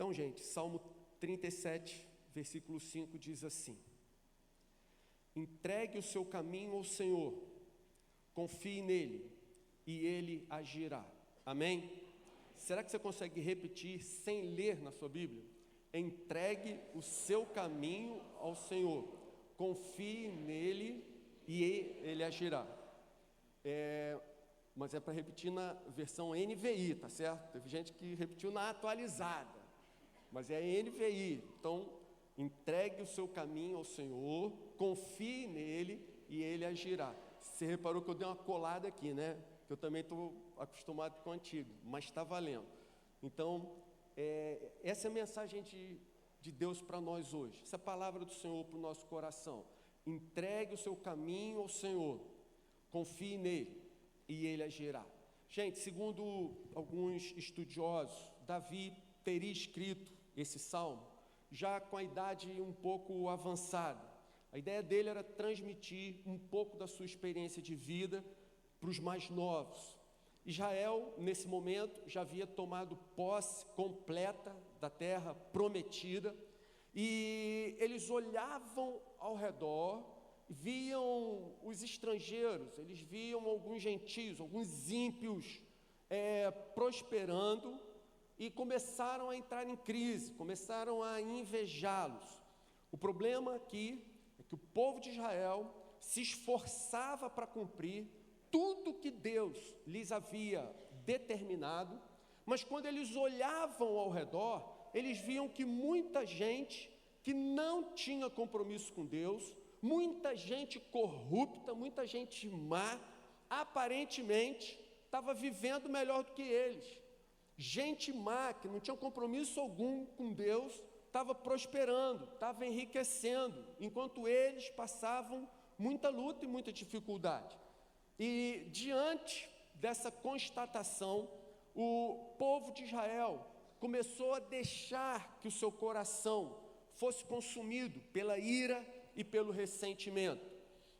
Então, gente, Salmo 37, versículo 5 diz assim: entregue o seu caminho ao Senhor, confie nele e ele agirá. Amém? Será que você consegue repetir sem ler na sua Bíblia? Entregue o seu caminho ao Senhor, confie nele e ele agirá. Mas é para repetir na versão NVI, tá certo? Teve gente que repetiu na atualizada, mas é NVI. Então, entregue o seu caminho ao Senhor, confie nele e ele agirá. Você reparou que eu dei uma colada aqui, né? Que eu também estou acostumado com o antigo, mas está valendo. Então, essa é a mensagem de Deus para nós hoje. Essa é a palavra do Senhor para o nosso coração. Entregue o seu caminho ao Senhor, confie nele e ele agirá. Gente, segundo alguns estudiosos, Davi teria escrito esse salmo já com a idade um pouco avançada. A ideia dele era transmitir um pouco da sua experiência de vida para os mais novos. Israel, nesse momento, já havia tomado posse completa da terra prometida, e eles olhavam ao redor, viam os estrangeiros, eles viam alguns gentios, alguns ímpios prosperando, e começaram a entrar em crise, começaram a invejá-los. O problema aqui é que o povo de Israel se esforçava para cumprir tudo que Deus lhes havia determinado, mas quando eles olhavam ao redor, eles viam que muita gente que não tinha compromisso com Deus, muita gente corrupta, muita gente má, aparentemente estava vivendo melhor do que eles. Gente má, que não tinha compromisso algum com Deus, estava prosperando, estava enriquecendo, enquanto eles passavam muita luta e muita dificuldade. E diante dessa constatação, o povo de Israel começou a deixar que o seu coração fosse consumido pela ira e pelo ressentimento.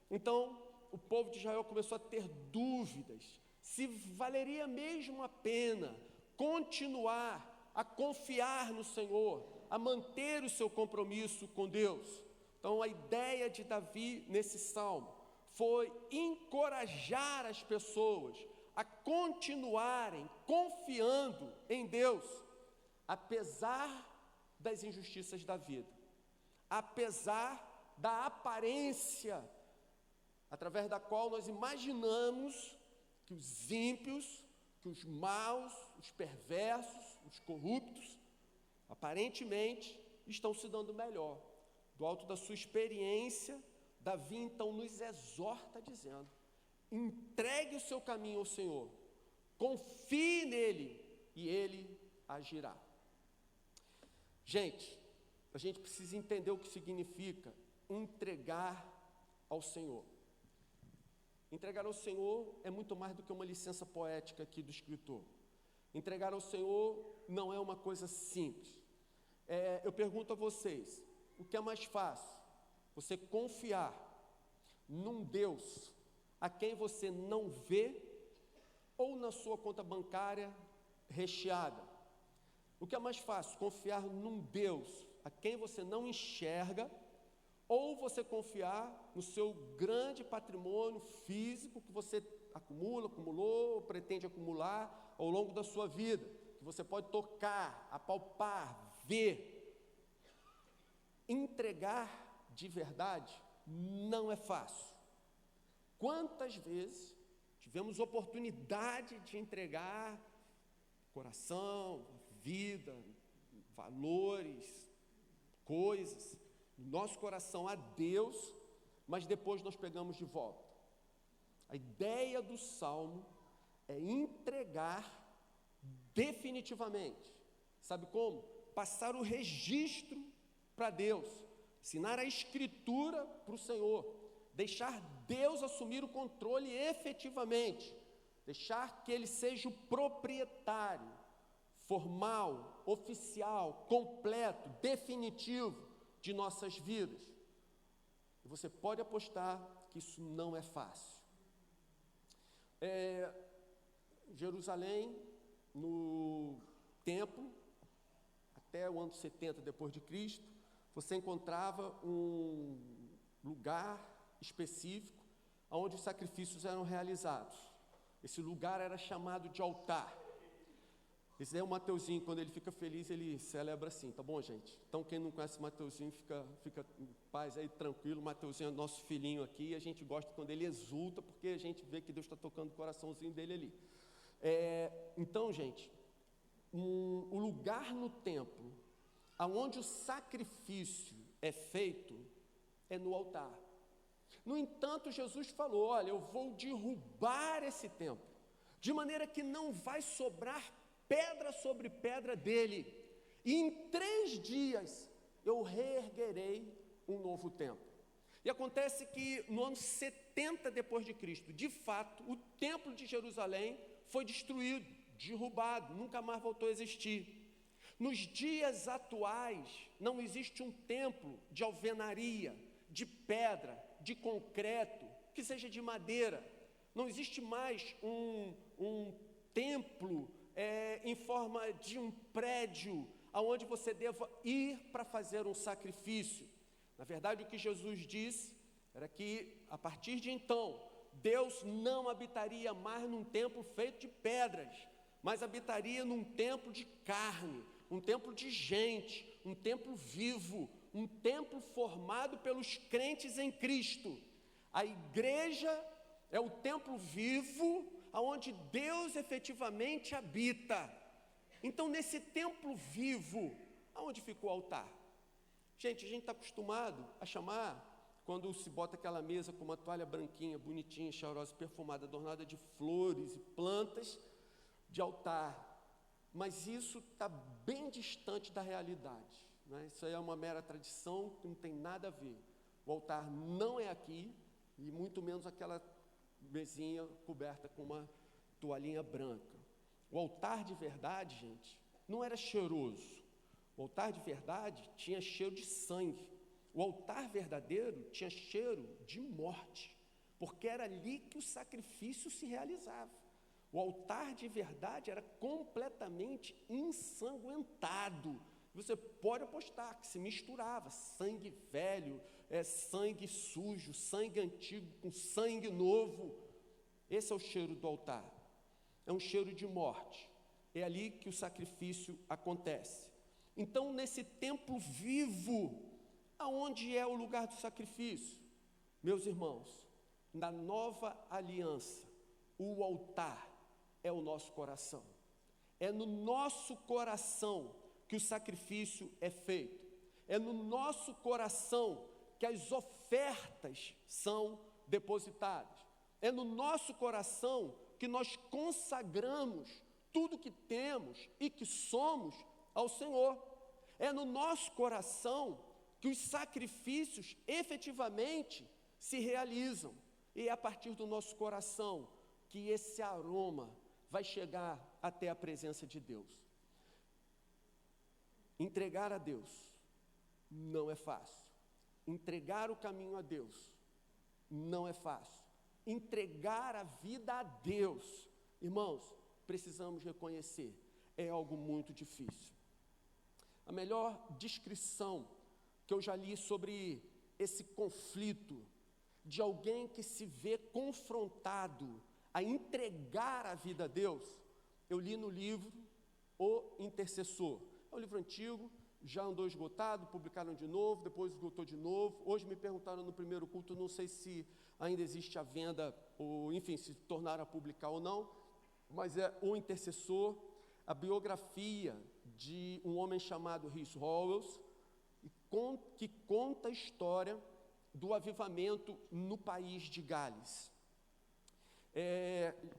Então, o povo de Israel começou a ter dúvidas se valeria mesmo a pena continuar a confiar no Senhor, a manter o seu compromisso com Deus. Então, a ideia de Davi nesse salmo foi encorajar as pessoas a continuarem confiando em Deus, apesar das injustiças da vida, apesar da aparência, através da qual nós imaginamos que os ímpios, que os maus, os perversos, os corruptos, aparentemente estão se dando melhor. Do alto da sua experiência, Davi então nos exorta dizendo: entregue o seu caminho ao Senhor, confie nele e ele agirá. Gente, a gente precisa entender o que significa entregar ao Senhor. Entregar ao Senhor é muito mais do que uma licença poética aqui do escritor. Entregar ao Senhor não é uma coisa simples. Eu pergunto a vocês, o que é mais fácil? Você confiar num Deus a quem você não vê, ou na sua conta bancária recheada? O que é mais fácil? Confiar num Deus a quem você não enxerga, ou você confiar no seu grande patrimônio físico que você acumulou, pretende acumular ao longo da sua vida, que você pode tocar, apalpar, ver? Entregar de verdade não é fácil. Quantas vezes tivemos oportunidade de entregar coração, vida, valores, coisas, nosso coração a Deus, mas depois nós pegamos de volta. A ideia do Salmo é entregar definitivamente. Sabe como? Passar o registro para Deus, assinar a escritura para o Senhor, deixar Deus assumir o controle efetivamente, deixar que Ele seja o proprietário formal, oficial, completo, definitivo de nossas vidas. E você pode apostar que isso não é fácil. Jerusalém, no templo, até o ano 70 depois de Cristo, você encontrava um lugar específico onde os sacrifícios eram realizados. Esse lugar era chamado de altar. Esse é o Mateuzinho, quando ele fica feliz, ele celebra assim, tá bom, gente? Então, quem não conhece o Mateuzinho, fica em paz aí, tranquilo. O Mateuzinho é nosso filhinho aqui, e a gente gosta quando ele exulta, porque a gente vê que Deus está tocando o coraçãozinho dele ali. Então, gente, o lugar no templo, aonde o sacrifício é feito, é no altar. No entanto, Jesus falou, olha, eu vou derrubar esse templo, de maneira que não vai sobrar pedra sobre pedra dele, e em 3 dias eu reerguerei um novo templo. E acontece que no ano 70 depois de Cristo, de fato, o templo de Jerusalém foi destruído, derrubado, nunca mais voltou a existir. Nos dias atuais, não existe um templo de alvenaria, de pedra, de concreto, que seja de madeira. Não existe mais um templo em forma de um prédio, aonde você deva ir para fazer um sacrifício. Na verdade, o que Jesus disse era que, a partir de então, Deus não habitaria mais num templo feito de pedras, mas habitaria num templo de carne, um templo de gente, um templo vivo, um templo formado pelos crentes em Cristo. A igreja é o templo vivo, aonde Deus efetivamente habita. Então, nesse templo vivo, aonde ficou o altar? Gente, a gente está acostumado a chamar, quando se bota aquela mesa com uma toalha branquinha, bonitinha, cheirosa, perfumada, adornada de flores e plantas, de altar. Mas isso está bem distante da realidade, né? Isso aí é uma mera tradição que não tem nada a ver. O altar não é aqui, e muito menos aquela mesinha coberta com uma toalhinha branca. O altar de verdade, gente, não era cheiroso. O altar de verdade tinha cheiro de sangue. O altar verdadeiro tinha cheiro de morte, porque era ali que o sacrifício se realizava. O altar de verdade era completamente ensanguentado. Você pode apostar que se misturava sangue velho, sangue sujo, sangue antigo com sangue novo. Esse é o cheiro do altar. É um cheiro de morte. É ali que o sacrifício acontece. Então, nesse templo vivo, aonde é o lugar do sacrifício? Meus irmãos, na nova aliança, o altar é o nosso coração. É no nosso coração que o sacrifício é feito. É no nosso coração que as ofertas são depositadas. É no nosso coração que nós consagramos tudo que temos e que somos ao Senhor. É no nosso coração que os sacrifícios efetivamente se realizam. E é a partir do nosso coração que esse aroma vai chegar até a presença de Deus. Entregar a Deus não é fácil. Entregar o caminho a Deus não é fácil. Entregar a vida a Deus, irmãos, precisamos reconhecer, é algo muito difícil. A melhor descrição que eu já li sobre esse conflito de alguém que se vê confrontado a entregar a vida a Deus, eu li no livro O Intercessor. É um livro antigo, já andou esgotado, publicaram de novo, depois esgotou de novo. Hoje me perguntaram no primeiro culto, não sei se ainda existe a venda, ou enfim, se tornaram a publicar ou não, mas é O Intercessor, a biografia de um homem chamado Rhys Howells, que conta a história do avivamento no país de Gales.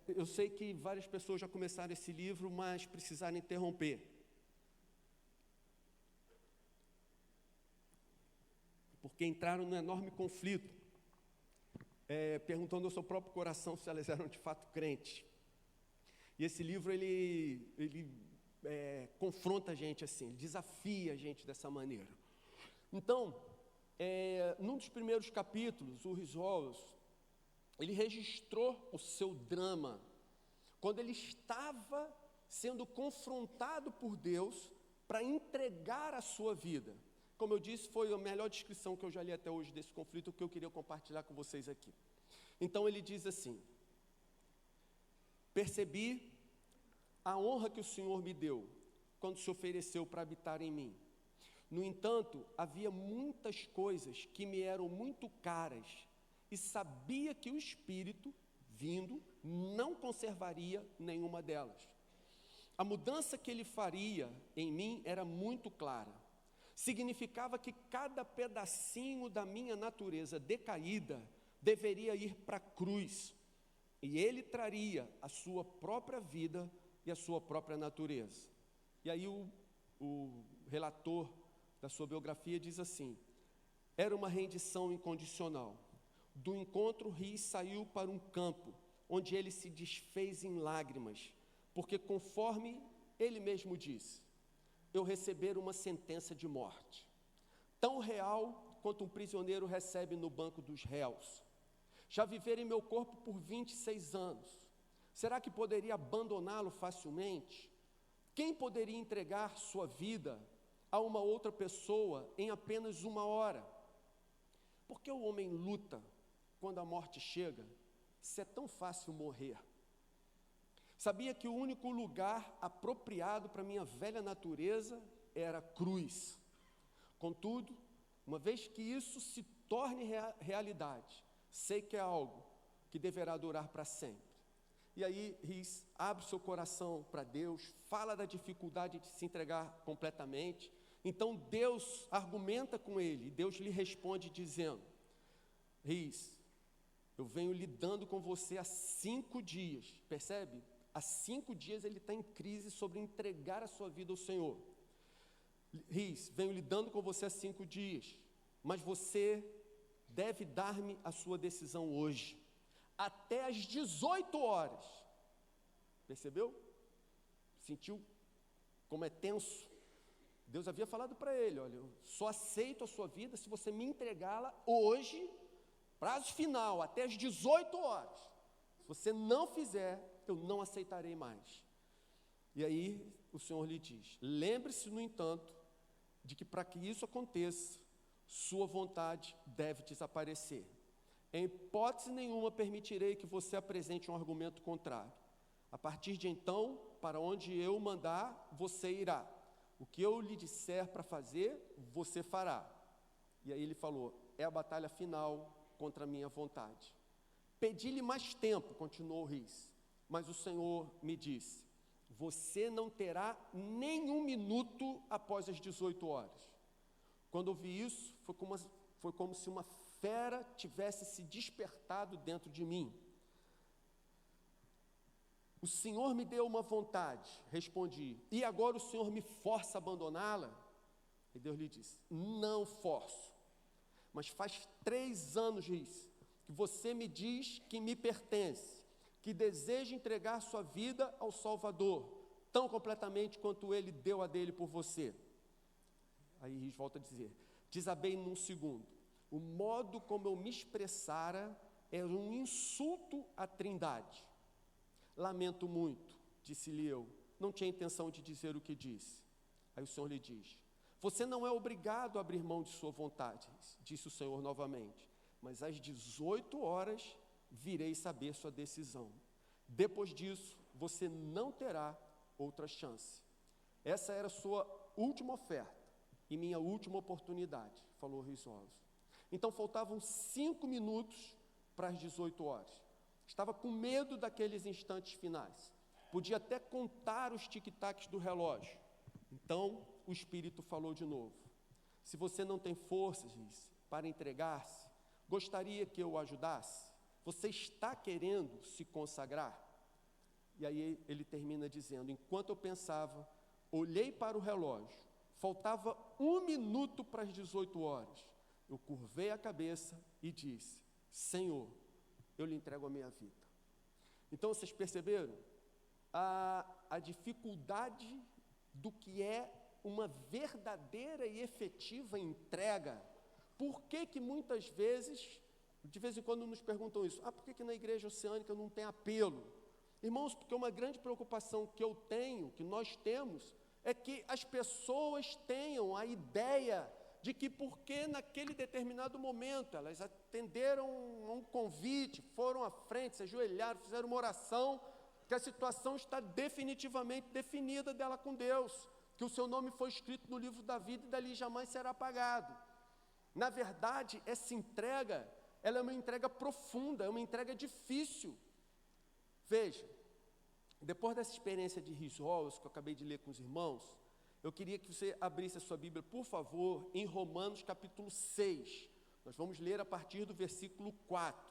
Eu sei que várias pessoas já começaram esse livro, mas precisaram interromper. Porque entraram num enorme conflito, perguntando ao seu próprio coração se elas eram de fato crentes. E esse livro, ele confronta a gente assim, desafia a gente dessa maneira. Então, num dos primeiros capítulos, o Rhys Howells, ele registrou o seu drama, quando ele estava sendo confrontado por Deus para entregar a sua vida. Como eu disse, foi a melhor descrição que eu já li até hoje desse conflito, que eu queria compartilhar com vocês aqui. Então ele diz assim: percebi a honra que o Senhor me deu, quando se ofereceu para habitar em mim. No entanto, havia muitas coisas que me eram muito caras, e sabia que o Espírito, vindo, não conservaria nenhuma delas. A mudança que ele faria em mim era muito clara. Significava que cada pedacinho da minha natureza decaída deveria ir para a cruz, e ele traria a sua própria vida e a sua própria natureza. E aí o relator da sua biografia diz assim: era uma rendição incondicional. Do encontro, Ries saiu para um campo, onde ele se desfez em lágrimas, porque conforme ele mesmo disse, eu receber uma sentença de morte, tão real quanto um prisioneiro recebe no banco dos réus. Já viver em meu corpo por 26 anos, será que poderia abandoná-lo facilmente? Quem poderia entregar sua vida a uma outra pessoa em apenas uma hora? Por que o homem luta quando a morte chega, se é tão fácil morrer? Sabia que o único lugar apropriado para minha velha natureza era a cruz. Contudo, uma vez que isso se torne realidade, sei que é algo que deverá durar para sempre. E aí, Ries abre seu coração para Deus, fala da dificuldade de se entregar completamente. Então Deus argumenta com ele, e Deus lhe responde dizendo: Ries, eu venho lidando com você há 5 dias, percebe? Há 5 dias ele está em crise sobre entregar a sua vida ao Senhor. Ries, venho lidando com você há 5 dias, mas você deve dar-me a sua decisão hoje, até às 18 horas. Percebeu? Sentiu como é tenso? Deus havia falado para ele: olha, eu só aceito a sua vida se você me entregá-la hoje, prazo final, até às 18 horas. Se você não fizer, eu não aceitarei mais. E aí o Senhor lhe diz: lembre-se, no entanto, de que para que isso aconteça, sua vontade deve desaparecer. Em hipótese nenhuma permitirei que você apresente um argumento contrário. A partir de então, para onde eu mandar, você irá. O que eu lhe disser para fazer, você fará. E aí ele falou: é a batalha final contra a minha vontade. Pedi-lhe mais tempo, continuou Ries, mas o Senhor me disse: você não terá nenhum minuto após as 18 horas. Quando ouvi isso, foi como se uma fera tivesse se despertado dentro de mim. O Senhor me deu uma vontade, respondi, e agora o Senhor me força a abandoná-la? E Deus lhe disse: não forço, mas faz 3 anos, Ries, que você me diz que me pertence, que deseja entregar sua vida ao Salvador, tão completamente quanto ele deu a dele por você. Aí Ries volta a dizer: desabei num segundo. O modo como eu me expressara era um insulto à Trindade. Lamento muito, disse-lhe eu, não tinha intenção de dizer o que disse. Aí o Senhor lhe diz: você não é obrigado a abrir mão de sua vontade, disse o Senhor novamente, mas às 18 horas virei saber sua decisão. Depois disso, você não terá outra chance. Essa era a sua última oferta e minha última oportunidade, falou Ries. Então faltavam 5 minutos para as 18 horas. Estava com medo daqueles instantes finais. Podia até contar os tic-tacs do relógio. Então o Espírito falou de novo: se você não tem forças, Ries, para entregar-se, gostaria que eu o ajudasse? Você está querendo se consagrar? E aí ele termina dizendo: enquanto eu pensava, olhei para o relógio, faltava 1 minuto para as 18 horas. Eu curvei a cabeça e disse: Senhor, eu lhe entrego a minha vida. Então vocês perceberam a dificuldade do que é uma verdadeira e efetiva entrega? Por que muitas vezes, de vez em quando nos perguntam isso: por que na igreja oceânica não tem apelo? Irmãos, porque uma grande preocupação que eu tenho, que nós temos, é que as pessoas tenham a ideia de que porque naquele determinado momento elas atenderam a um convite, foram à frente, se ajoelharam, fizeram uma oração, que a situação está definitivamente definida dela com Deus, que o seu nome foi escrito no livro da vida e dali jamais será apagado. Na verdade, essa entrega, ela é uma entrega profunda, é uma entrega difícil. Veja, depois dessa experiência de Rick Warren, que eu acabei de ler com os irmãos, eu queria que você abrisse a sua Bíblia, por favor, em Romanos capítulo 6. Nós vamos ler a partir do versículo 4.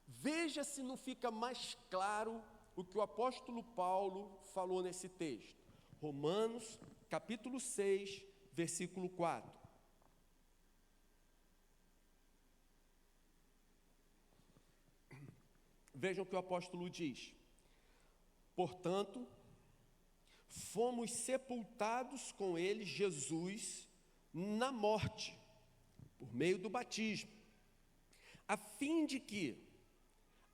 Veja se não fica mais claro o que o apóstolo Paulo falou nesse texto. Romanos capítulo 6, versículo 4. Vejam o que o apóstolo diz. Portanto, fomos sepultados com ele, Jesus, na morte, por meio do batismo, a fim de que,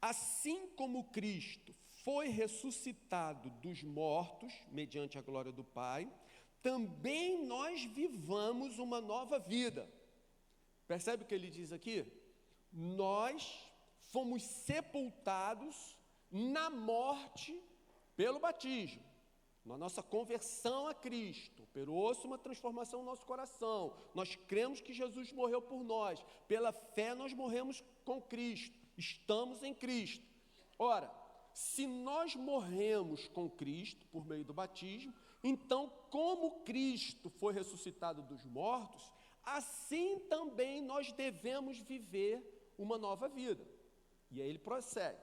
assim como Cristo foi ressuscitado dos mortos, mediante a glória do Pai, também nós vivamos uma nova vida. Percebe o que ele diz aqui? Nós fomos sepultados na morte pelo batismo. Na nossa conversão a Cristo, operou-se uma transformação no nosso coração. Nós cremos que Jesus morreu por nós. Pela fé nós morremos com Cristo. Estamos em Cristo. Ora, se nós morremos com Cristo por meio do batismo, então como Cristo foi ressuscitado dos mortos, assim também nós devemos viver uma nova vida. E aí ele prossegue.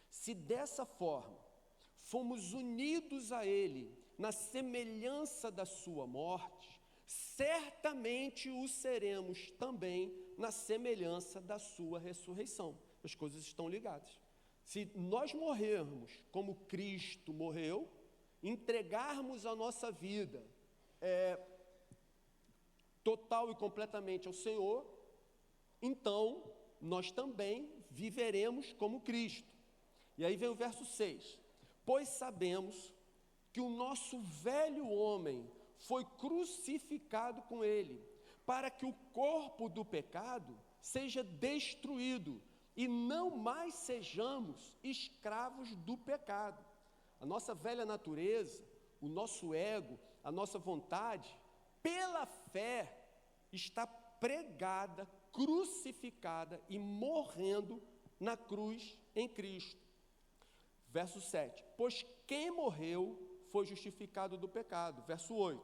Se dessa forma fomos unidos a ele na semelhança da sua morte, certamente o seremos também na semelhança da sua ressurreição. As coisas estão ligadas. Se nós morrermos como Cristo morreu, entregarmos a nossa vida total e completamente ao Senhor, então nós também viveremos como Cristo. E aí vem o verso 6. Pois sabemos que o nosso velho homem foi crucificado com ele, para que o corpo do pecado seja destruído e não mais sejamos escravos do pecado. A nossa velha natureza, o nosso ego, a nossa vontade, pela fé, está pregada, crucificada e morrendo na cruz em Cristo. Verso 7, pois quem morreu foi justificado do pecado. Verso 8,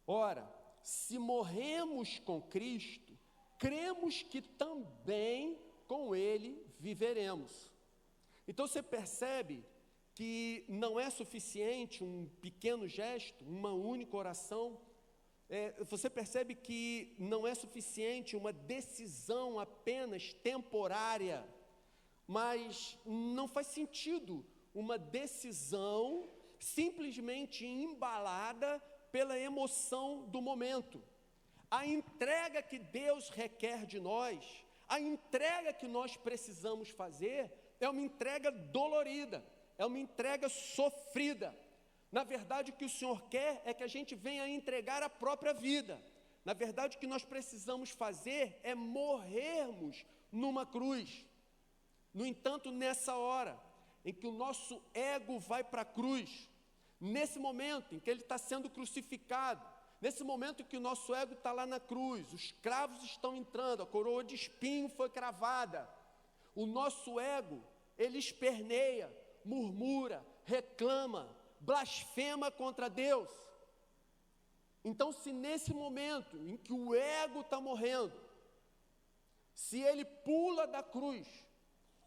ora, se morremos com Cristo, cremos que também com ele viveremos. Então você percebe que não é suficiente um pequeno gesto, uma única oração. Você percebe que não é suficiente uma decisão apenas temporária, mas não faz sentido uma decisão simplesmente embalada pela emoção do momento. A entrega que Deus requer de nós, a entrega que nós precisamos fazer, é uma entrega dolorida, é uma entrega sofrida. Na verdade, o que o Senhor quer é que a gente venha entregar a própria vida. Na verdade, o que nós precisamos fazer é morrermos numa cruz. No entanto, nessa hora em que o nosso ego vai para a cruz, nesse momento em que ele está sendo crucificado, nesse momento em que o nosso ego está lá na cruz, os cravos estão entrando, a coroa de espinho foi cravada, o nosso ego, ele esperneia, murmura, reclama, blasfema contra Deus. Então, se nesse momento em que o ego está morrendo, se ele pula da cruz,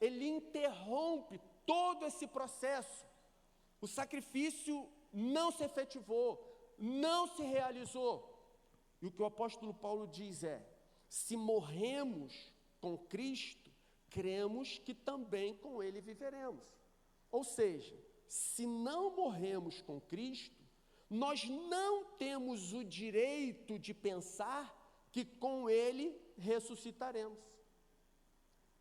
ele interrompe todo esse processo, o sacrifício não se efetivou, não se realizou. E o que o apóstolo Paulo diz é, se morremos com Cristo, cremos que também com ele viveremos. Ou seja, se não morremos com Cristo, nós não temos o direito de pensar que com ele ressuscitaremos.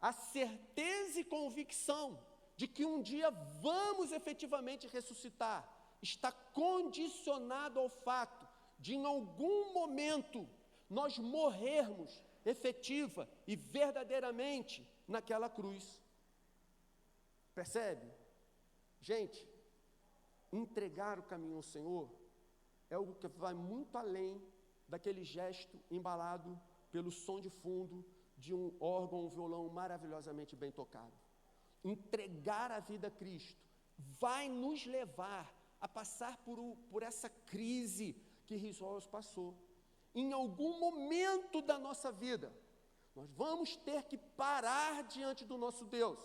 A certeza e convicção de que um dia vamos efetivamente ressuscitar, está condicionado ao fato de, em algum momento, nós morrermos efetiva e verdadeiramente naquela cruz. Percebe? Gente, entregar o caminho ao Senhor é algo que vai muito além daquele gesto embalado pelo som de fundo de um órgão, um violão maravilhosamente bem tocado. Entregar a vida a Cristo vai nos levar a passar por essa crise que Riz Royals passou. Em algum momento da nossa vida, nós vamos ter que parar diante do nosso Deus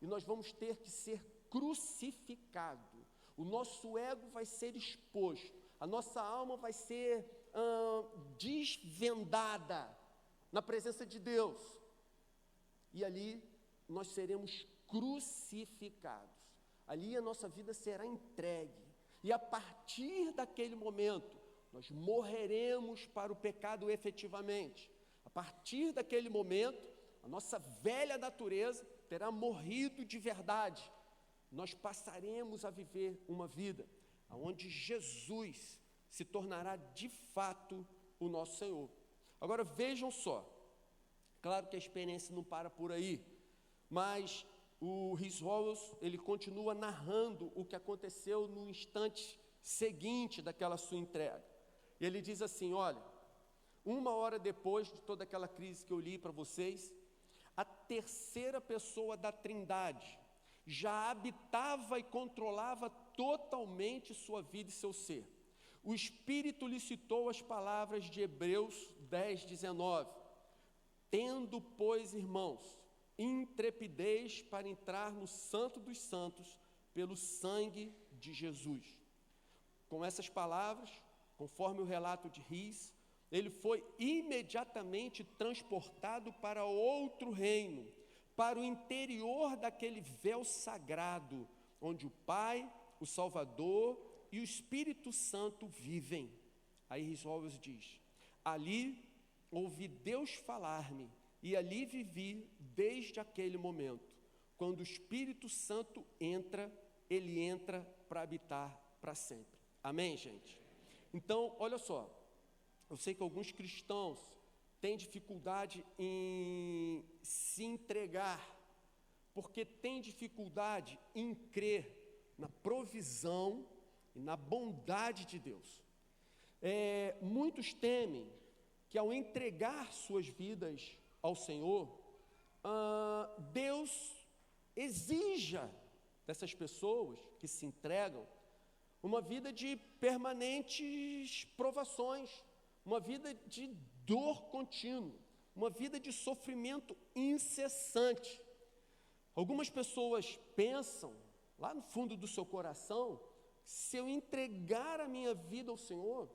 e nós vamos ter que ser crucificado. O nosso ego vai ser exposto, a nossa alma vai ser desvendada na presença de Deus. E ali nós seremos crucificados. Ali a nossa vida será entregue. E a partir daquele momento, nós morreremos para o pecado efetivamente. A partir daquele momento, a nossa velha natureza terá morrido de verdade. Nós passaremos a viver uma vida onde Jesus se tornará de fato o nosso Senhor. Agora vejam só, claro que a experiência não para por aí, mas o Riz Royals, ele continua narrando o que aconteceu no instante seguinte daquela sua entrega. E ele diz assim, olha, 1 hora depois de toda aquela crise que eu li para vocês, a terceira pessoa da Trindade já habitava e controlava totalmente sua vida e seu ser. O Espírito lhe citou as palavras de Hebreus 10:19. Tendo, pois, irmãos, intrepidez para entrar no Santo dos Santos pelo sangue de Jesus. Com essas palavras, conforme o relato de Riz, ele foi imediatamente transportado para outro reino, para o interior daquele véu sagrado, onde o Pai, o Salvador e o Espírito Santo vivem. Aí Riz Royals diz, ali ouvi Deus falar-me, e ali vivi desde aquele momento. Quando o Espírito Santo entra, ele entra para habitar para sempre. Amém, gente? Então, olha só, eu sei que alguns cristãos têm dificuldade em se entregar, porque têm dificuldade em crer na provisão e na bondade de Deus. Muitos temem que ao entregar suas vidas ao Senhor, Deus exija dessas pessoas que se entregam uma vida de permanentes provações, uma vida de dor contínua, uma vida de sofrimento incessante. Algumas pessoas pensam, lá no fundo do seu coração, se eu entregar a minha vida ao Senhor,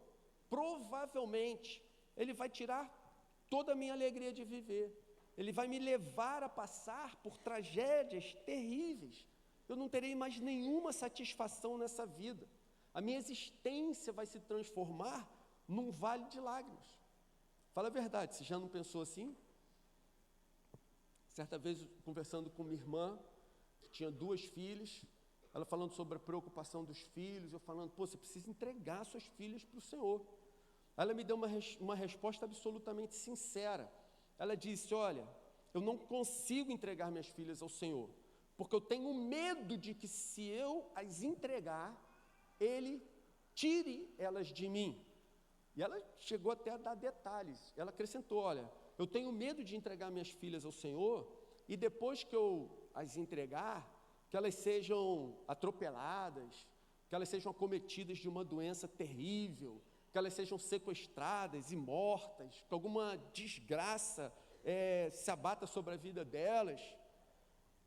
provavelmente Ele vai tirar toda a minha alegria de viver. Ele vai me levar a passar por tragédias terríveis. Eu não terei mais nenhuma satisfação nessa vida. A minha existência vai se transformar num vale de lágrimas. Fala a verdade, você já não pensou assim? Certa vez, conversando com minha irmã, que tinha 2 filhas, ela falando sobre a preocupação dos filhos, eu falando, você precisa entregar suas filhas para o Senhor. Ela me deu uma resposta absolutamente sincera. Ela disse, olha, eu não consigo entregar minhas filhas ao Senhor, porque eu tenho medo de que se eu as entregar, Ele tire elas de mim. E ela chegou até a dar detalhes. Ela acrescentou, olha, eu tenho medo de entregar minhas filhas ao Senhor, e depois que eu as entregar, que elas sejam atropeladas, que elas sejam acometidas de uma doença terrível, que elas sejam sequestradas e mortas, que alguma desgraça se abata sobre a vida delas.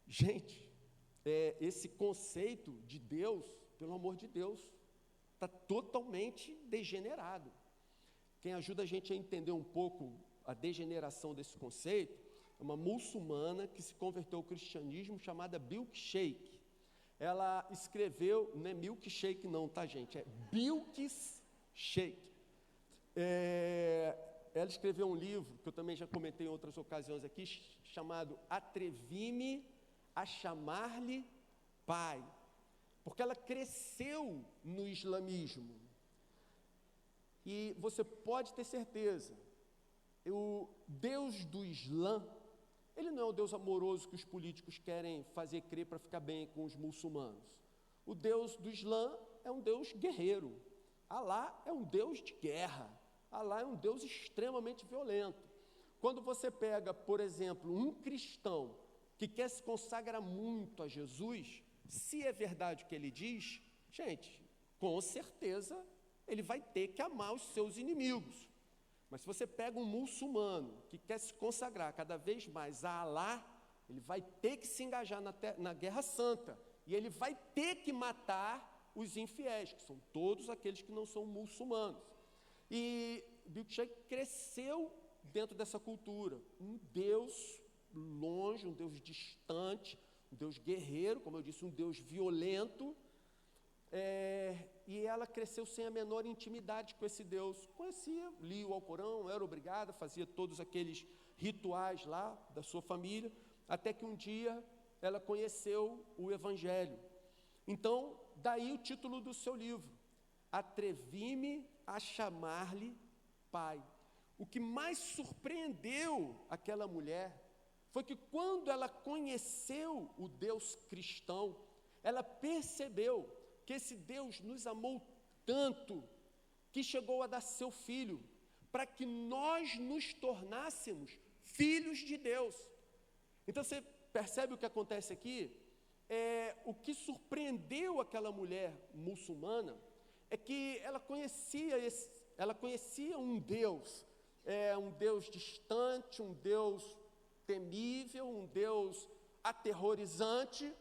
Gente, esse conceito de Deus, pelo amor de Deus, está totalmente degenerado. Quem ajuda a gente a entender um pouco a degeneração desse conceito é uma muçulmana que se converteu ao cristianismo chamada Bilquis. Ela escreveu, não é milkshake não, tá, gente? É Bilquis Sheikh. Ela escreveu um livro, que eu também já comentei em outras ocasiões aqui, chamado Atrevi-me a Chamar-lhe Pai. porque ela cresceu no islamismo. E você pode ter certeza, o Deus do Islã, ele não é o Deus amoroso que os políticos querem fazer crer para ficar bem com os muçulmanos. O Deus do Islã é um Deus guerreiro. Alá é um Deus de guerra. Alá é um Deus extremamente violento. Quando você pega, por exemplo, um cristão que quer se consagrar muito a Jesus, se é verdade o que ele diz, gente, com certeza ele vai ter que amar os seus inimigos. Mas se você pega um muçulmano que quer se consagrar cada vez mais a Alá, ele vai ter que se engajar na guerra santa, e ele vai ter que matar os infiéis, que são todos aqueles que não são muçulmanos. E Billy Sheikh cresceu dentro dessa cultura, um Deus longe, um Deus distante, um Deus guerreiro, como eu disse, um Deus violento, e ela cresceu sem a menor intimidade com esse Deus. Conhecia, lia o Alcorão, era obrigada, fazia todos aqueles rituais lá da sua família, até que um dia ela conheceu o Evangelho. Então, daí o título do seu livro, Atrevi-me a chamar-lhe Pai. O que mais surpreendeu aquela mulher foi que quando ela conheceu o Deus cristão, ela percebeu que esse Deus nos amou tanto, que chegou a dar seu Filho, para que nós nos tornássemos filhos de Deus. Então você percebe o que acontece aqui? O que surpreendeu aquela mulher muçulmana é que ela conhecia um Deus distante, um Deus temível, um Deus aterrorizante,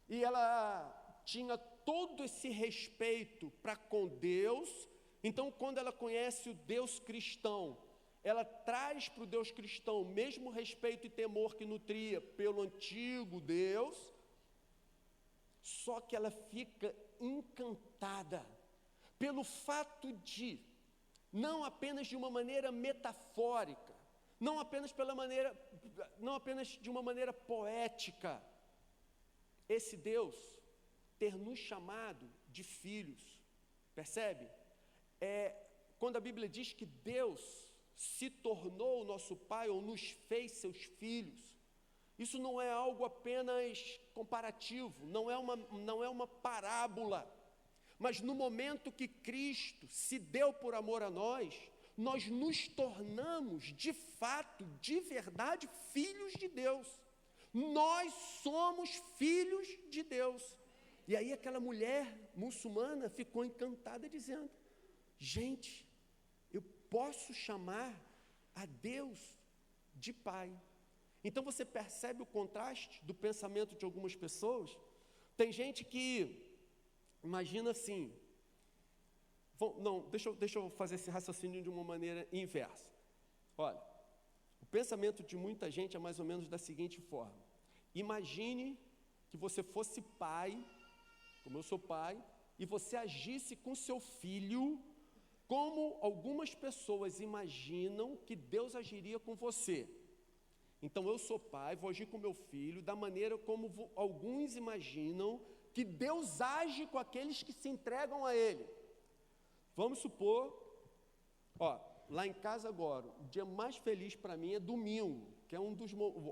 e ela tinha todo esse respeito para com Deus. Então, quando ela conhece o Deus cristão, ela traz para o Deus cristão o mesmo respeito e temor que nutria pelo antigo Deus, só que ela fica encantada pelo fato de, não apenas de uma maneira metafórica, não apenas de uma maneira poética, esse Deus ter nos chamado de filhos, percebe? Quando a Bíblia diz que Deus se tornou o nosso Pai ou nos fez seus filhos, isso não é algo apenas comparativo, não é uma parábola, mas no momento que Cristo se deu por amor a nós nos tornamos de fato, de verdade, filhos de Deus. Nós somos filhos de Deus. E aí aquela mulher muçulmana ficou encantada dizendo, gente, eu posso chamar a Deus de Pai. Então você percebe o contraste do pensamento de algumas pessoas? Tem gente que imagina assim, deixa eu fazer esse raciocínio de uma maneira inversa. Olha, o pensamento de muita gente é mais ou menos da seguinte forma: imagine que você fosse pai, como eu sou pai, e você agisse com seu filho como algumas pessoas imaginam que Deus agiria com você. Então eu sou pai, vou agir com meu filho da maneira como alguns imaginam que Deus age com aqueles que se entregam a Ele. Vamos supor, lá em casa agora, o dia mais feliz para mim é domingo, que é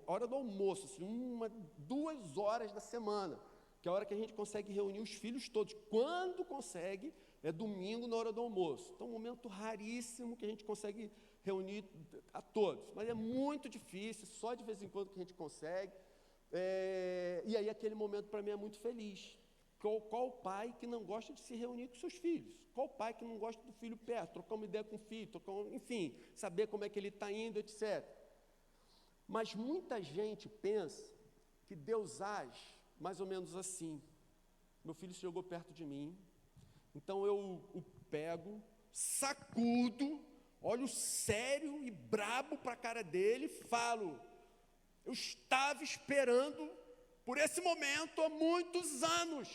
hora do almoço, assim, 2 horas da semana, que é a hora que a gente consegue reunir os filhos todos. Quando consegue, é domingo na hora do almoço. Então, um momento raríssimo que a gente consegue reunir a todos, mas é muito difícil, só de vez em quando que a gente consegue. E aí aquele momento para mim é muito feliz. Qual pai que não gosta de se reunir com seus filhos? Qual pai que não gosta do filho perto, trocar uma ideia com o filho, enfim, saber como é que ele está indo, etc. Mas muita gente pensa que Deus age mais ou menos assim. Meu filho chegou perto de mim, então eu o pego, sacudo, olho sério e brabo para a cara dele e falo, eu estava esperando por esse momento há muitos anos.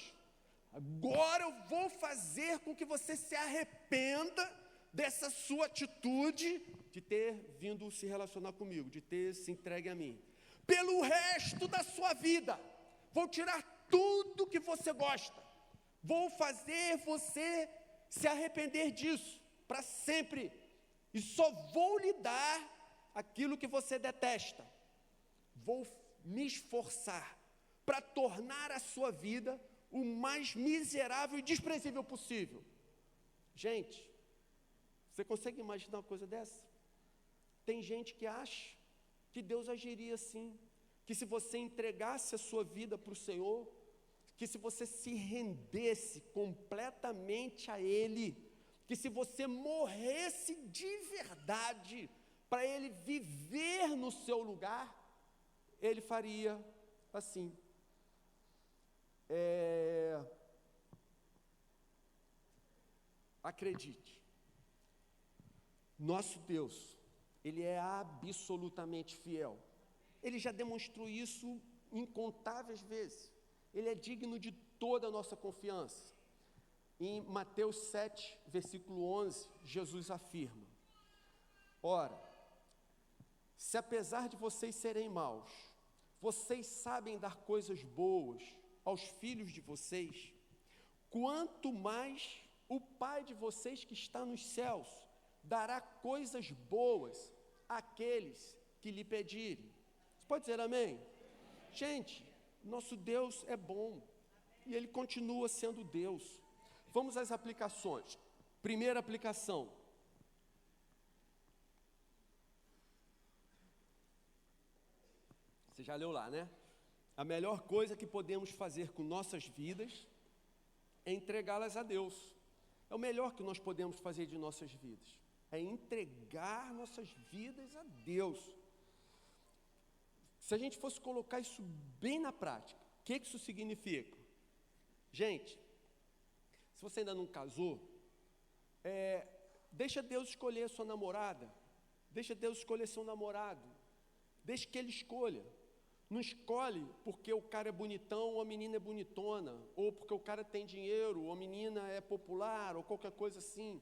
Agora eu vou fazer com que você se arrependa dessa sua atitude de ter vindo se relacionar comigo, de ter se entregue a mim. Pelo resto da sua vida, vou tirar tudo que você gosta. Vou fazer você se arrepender disso para sempre. E só vou lhe dar aquilo que você detesta. Vou me esforçar para tornar a sua vida o mais miserável e desprezível possível. Gente, você consegue imaginar uma coisa dessa? Tem gente que acha que Deus agiria assim, que se você entregasse a sua vida para o Senhor, que se você se rendesse completamente a Ele, que se você morresse de verdade para Ele viver no seu lugar, Ele faria assim. Acredite, nosso Deus, Ele é absolutamente fiel. Ele já demonstrou isso incontáveis vezes. Ele é digno de toda a nossa confiança. Em Mateus 7, versículo 11, Jesus afirma: ora, se apesar de vocês serem maus, vocês sabem dar coisas boas aos filhos de vocês, quanto mais o Pai de vocês que está nos céus dará coisas boas àqueles que lhe pedirem. Você pode dizer amém? Gente, nosso Deus é bom e Ele continua sendo Deus. Vamos às aplicações. Primeira aplicação. Você já leu lá, né? A melhor coisa que podemos fazer com nossas vidas é entregá-las a Deus. É o melhor que nós podemos fazer de nossas vidas. É entregar nossas vidas a Deus. Se a gente fosse colocar isso bem na prática, o que isso significa? Gente, se você ainda não casou, deixa Deus escolher a sua namorada, deixa Deus escolher seu namorado, deixa que Ele escolha. Não escolhe porque o cara é bonitão ou a menina é bonitona, ou porque o cara tem dinheiro, ou a menina é popular, ou qualquer coisa assim.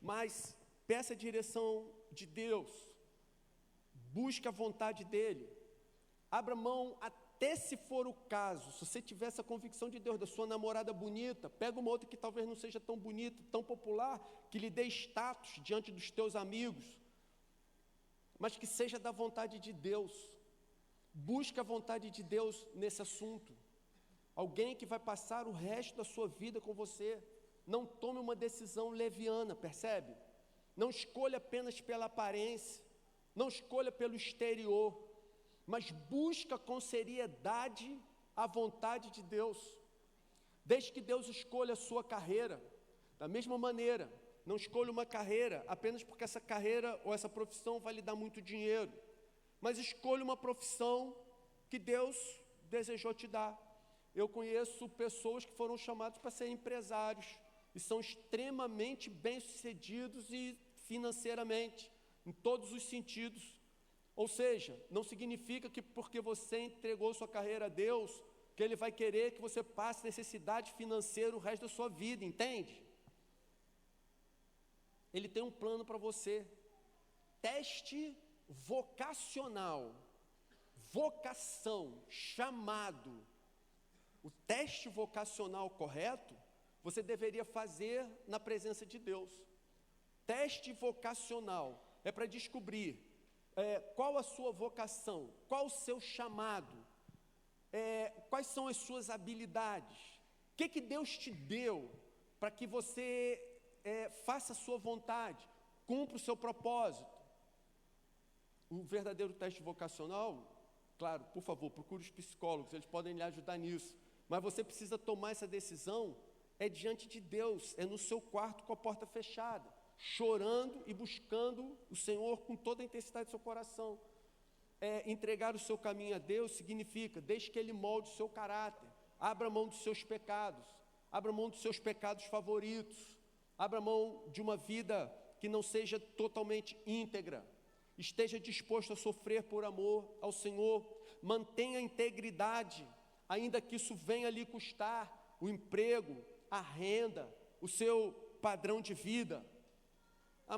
Mas peça a direção de Deus, busque a vontade dEle, abra mão até se for o caso, se você tiver essa convicção de Deus, da sua namorada bonita, pega uma outra que talvez não seja tão bonita, tão popular, que lhe dê status diante dos teus amigos, mas que seja da vontade de Deus. Busque a vontade de Deus nesse assunto. Alguém que vai passar o resto da sua vida com você. Não tome uma decisão leviana, percebe? Não escolha apenas pela aparência, não escolha pelo exterior, mas busca com seriedade a vontade de Deus. Deixe que Deus escolha a sua carreira. Da mesma maneira, não escolha uma carreira apenas porque essa carreira ou essa profissão vai lhe dar muito dinheiro, mas escolha uma profissão que Deus desejou te dar. Eu conheço pessoas que foram chamadas para serem empresários e são extremamente bem-sucedidos e financeiramente, em todos os sentidos. Ou seja, não significa que porque você entregou sua carreira a Deus, que Ele vai querer que você passe necessidade financeira o resto da sua vida, entende? Ele tem um plano para você. Teste vocacional, vocação, chamado. O teste vocacional correto, você deveria fazer na presença de Deus. Teste vocacional é para descobrir qual a sua vocação, qual o seu chamado, quais são as suas habilidades, o que Deus te deu para que você faça a sua vontade, cumpra o seu propósito. Um verdadeiro teste vocacional, claro, por favor, procure os psicólogos, eles podem lhe ajudar nisso, mas você precisa tomar essa decisão, diante de Deus, no seu quarto com a porta fechada, chorando e buscando o Senhor com toda a intensidade do seu coração. Entregar o seu caminho a Deus significa, deixe que Ele molde o seu caráter, abra mão dos seus pecados, abra mão dos seus pecados favoritos, abra mão de uma vida que não seja totalmente íntegra, esteja disposto a sofrer por amor ao Senhor, mantenha a integridade, ainda que isso venha lhe custar o emprego, a renda, o seu padrão de vida.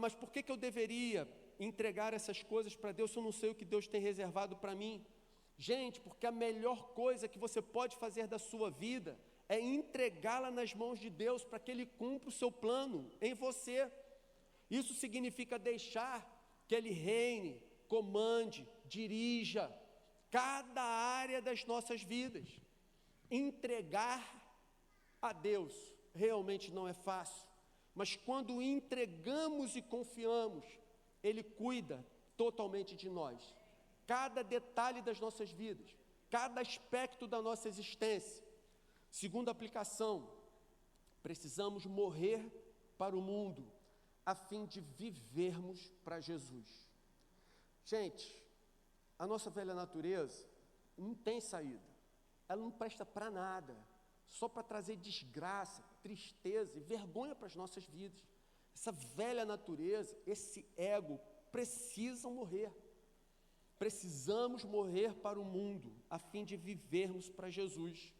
Mas por que eu deveria entregar essas coisas para Deus se eu não sei o que Deus tem reservado para mim? Gente, porque a melhor coisa que você pode fazer da sua vida é entregá-la nas mãos de Deus para que Ele cumpra o seu plano em você. Isso significa deixar que Ele reine, comande, dirija cada área das nossas vidas. Entregar a Deus realmente não é fácil, mas quando entregamos e confiamos, Ele cuida totalmente de nós. Cada detalhe das nossas vidas, cada aspecto da nossa existência. Segunda aplicação, precisamos morrer para o mundo, a fim de vivermos para Jesus. Gente, a nossa velha natureza não tem saída, ela não presta para nada, só para trazer desgraça, tristeza e vergonha para as nossas vidas. Essa velha natureza, esse ego, precisam morrer. Precisamos morrer para o mundo, a fim de vivermos para Jesus.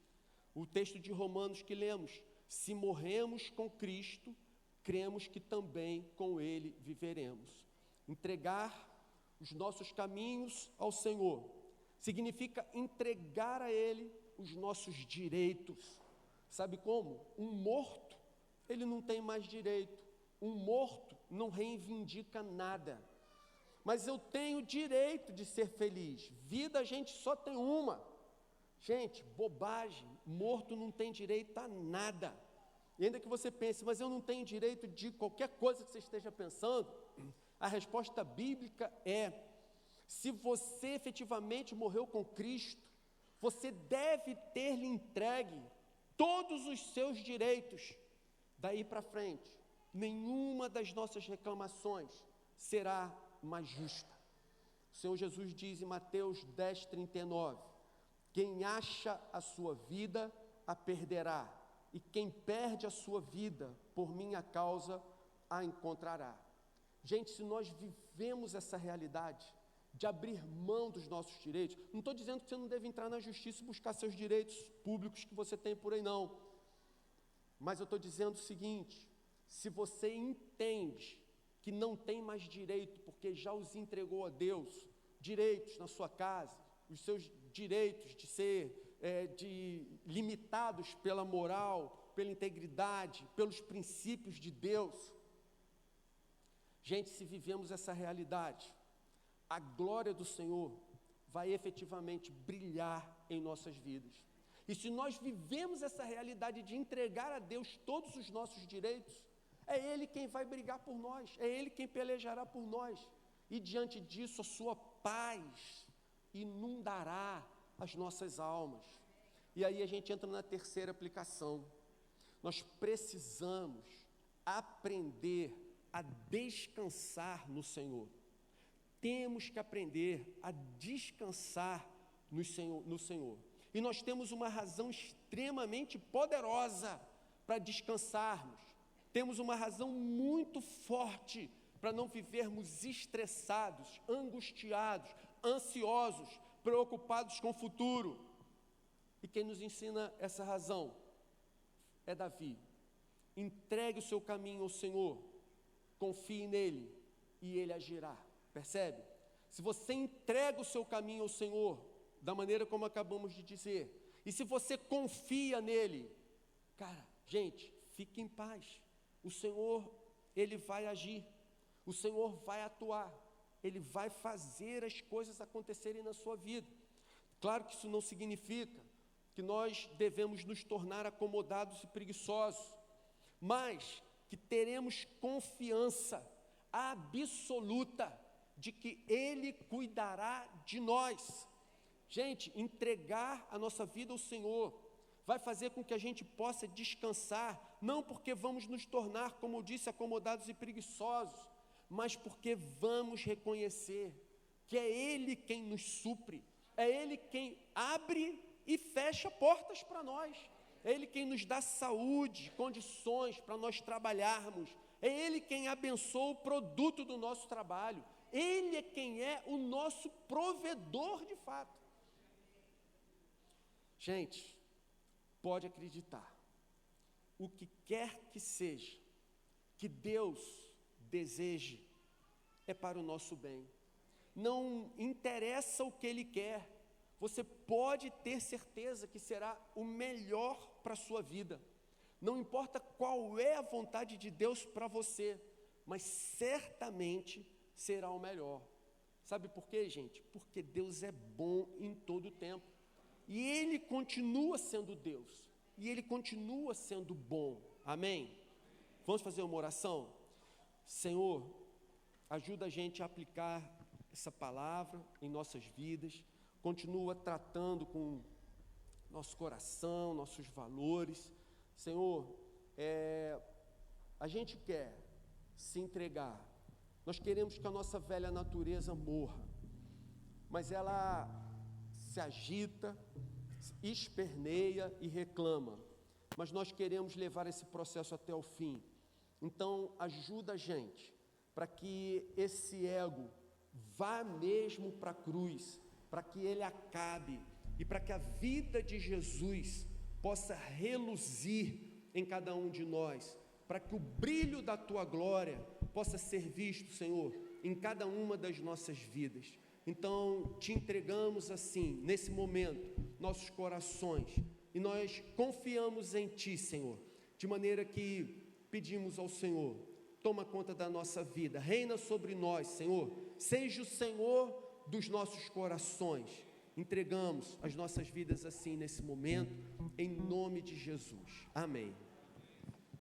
O texto de Romanos que lemos: se morremos com Cristo, cremos que também com Ele viveremos. Entregar os nossos caminhos ao Senhor significa entregar a Ele os nossos direitos. Sabe como? Um morto, ele não tem mais direito. Um morto não reivindica nada. Mas eu tenho direito de ser feliz. Vida a gente só tem uma. Gente, bobagem. Morto não tem direito a nada. E ainda que você pense, mas eu não tenho direito de qualquer coisa que você esteja pensando, a resposta bíblica é: se você efetivamente morreu com Cristo, você deve ter-lhe entregue todos os seus direitos. Daí para frente, nenhuma das nossas reclamações será mais justa. O Senhor Jesus diz em Mateus 10:39, quem acha a sua vida, a perderá, e quem perde a sua vida, por minha causa, a encontrará. Gente, se nós vivemos essa realidade de abrir mão dos nossos direitos, não estou dizendo que você não deve entrar na justiça e buscar seus direitos públicos que você tem por aí, não. Mas eu estou dizendo o seguinte: se você entende que não tem mais direito, porque já os entregou a Deus, direitos na sua casa, os seus direitos de ser limitados pela moral, pela integridade, pelos princípios de Deus. Gente, se vivemos essa realidade, a glória do Senhor vai efetivamente brilhar em nossas vidas. E se nós vivemos essa realidade de entregar a Deus todos os nossos direitos, é Ele quem vai brigar por nós, é Ele quem pelejará por nós. E diante disso, a sua paz inundará as nossas almas. E aí a gente entra na terceira aplicação. Nós precisamos aprender a descansar no Senhor. Temos que aprender a descansar no Senhor. E nós temos uma razão extremamente poderosa para descansarmos. Temos uma razão muito forte para não vivermos estressados, angustiados, ansiosos, preocupados com o futuro. E quem nos ensina essa razão é Davi. Entregue o seu caminho ao Senhor, confie nele e ele agirá. Percebe? Se você entrega o seu caminho ao Senhor, da maneira como acabamos de dizer, e se você confia nele, cara, gente, fique em paz. O Senhor, Ele vai agir, o Senhor vai atuar, Ele vai fazer as coisas acontecerem na sua vida. Claro que isso não significa que nós devemos nos tornar acomodados e preguiçosos, mas que teremos confiança absoluta de que Ele cuidará de nós. Gente, entregar a nossa vida ao Senhor vai fazer com que a gente possa descansar, não porque vamos nos tornar, como eu disse, acomodados e preguiçosos, mas porque vamos reconhecer que é Ele quem nos supre, é Ele quem abre e fecha portas para nós, é Ele quem nos dá saúde, condições para nós trabalharmos, é Ele quem abençoa o produto do nosso trabalho, Ele é quem é o nosso provedor de fato. Gente, pode acreditar, o que quer que seja, que Deus deseje, é para o nosso bem. Não interessa o que Ele quer, você pode ter certeza que será o melhor para a sua vida. Não importa qual é a vontade de Deus para você, mas certamente será o melhor. Sabe por quê, gente? Porque Deus é bom em todo o tempo. E Ele continua sendo Deus. E Ele continua sendo bom. Amém? Vamos fazer uma oração? Senhor, ajuda a gente a aplicar essa palavra em nossas vidas. Continua tratando com nosso coração, nossos valores. Senhor, a gente quer se entregar. Nós queremos que a nossa velha natureza morra, mas ela se agita, esperneia e reclama. Mas nós queremos levar esse processo até o fim. Então, ajuda a gente para que esse ego vá mesmo para a cruz, para que ele acabe e para que a vida de Jesus possa reluzir em cada um de nós, para que o brilho da Tua glória possa ser visto, Senhor, em cada uma das nossas vidas. Então, te entregamos assim, nesse momento, nossos corações, e nós confiamos em Ti, Senhor, de maneira que pedimos ao Senhor, toma conta da nossa vida, reina sobre nós, Senhor, seja o Senhor dos nossos corações. Entregamos as nossas vidas assim nesse momento, em nome de Jesus. Amém.